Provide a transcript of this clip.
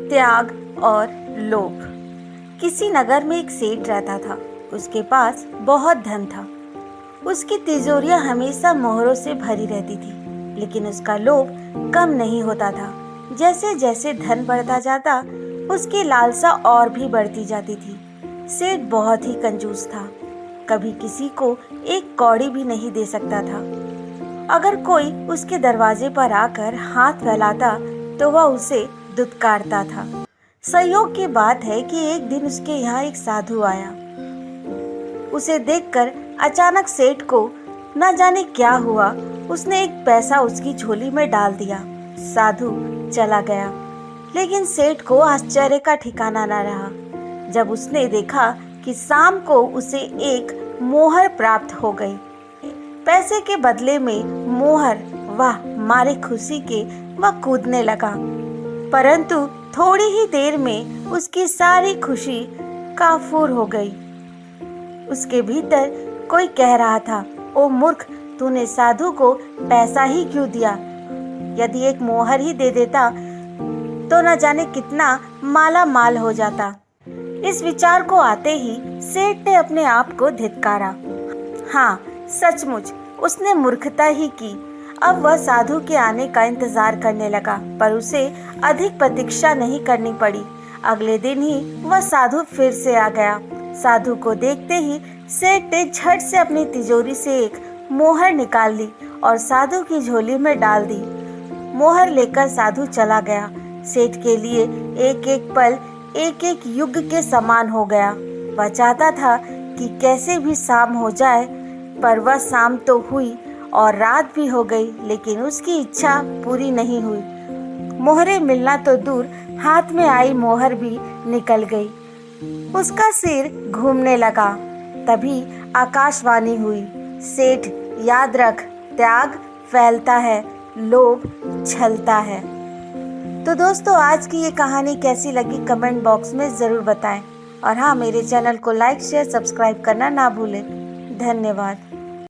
त्याग और लोभ। किसी नगर में एक सेठ रहता था। उसके पास बहुत धन था। उसकी तिजोरियां हमेशा मोहरों से भरी रहती थी, लेकिन उसका लोभ कम नहीं होता था। जैसे जैसे धन बढ़ता जाता, उसकी लालसा और भी बढ़ती जाती थी। सेठ बहुत ही कंजूस था। कभी किसी को एक कौड़ी भी नहीं दे सकता था। अगर कोई उसके दरवाजे पर आकर हाथ फैलाता तो वह उसे दुत्कारता था। संयोग की बात है कि एक दिन उसके यहाँ एक साधु आया। उसे देखकर अचानक सेठ को न जाने क्या हुआ, उसने एक पैसा उसकी झोली में डाल दिया। साधु चला गया, लेकिन सेठ को आश्चर्य का ठिकाना न रहा जब उसने देखा कि शाम को उसे एक मोहर प्राप्त हो गई। पैसे के बदले में मोहर। वाह, मारे खुशी के वह कूदने लगा, परंतु थोड़ी ही देर में उसकी सारी खुशी काफूर हो गई। उसके भीतर कोई कह रहा था, ओ मूर्ख, तूने साधु को पैसा ही क्यों दिया? यदि एक मोहर ही दे देता तो न जाने कितना माला माल हो जाता। इस विचार को आते ही सेठ ने अपने आप को धिक्कारा। हाँ, सचमुच उसने मूर्खता ही की। अब वह साधु के आने का इंतजार करने लगा, पर उसे अधिक प्रतीक्षा नहीं करनी पड़ी। अगले दिन ही वह साधु फिर से आ गया। साधु को देखते ही सेठ ने झट से अपनी तिजोरी से एक मोहर निकाल ली और साधु की झोली में डाल दी। मोहर लेकर साधु चला गया। सेठ के लिए एक एक पल एक एक युग के समान हो गया। वह चाहता था कि कैसे भी शाम हो जाए, पर वह शाम तो हुई और रात भी हो गई, लेकिन उसकी इच्छा पूरी नहीं हुई। मोहरें मिलना तो दूर, हाथ में आई मोहर भी निकल गई। उसका सिर घूमने लगा। तभी आकाशवाणी हुई, सेठ याद रख, त्याग फैलता है, लोभ छलता है। तो दोस्तों, आज की ये कहानी कैसी लगी कमेंट बॉक्स में ज़रूर बताएं। और हाँ, मेरे चैनल को लाइक शेयर सब्सक्राइब करना ना भूलें। धन्यवाद।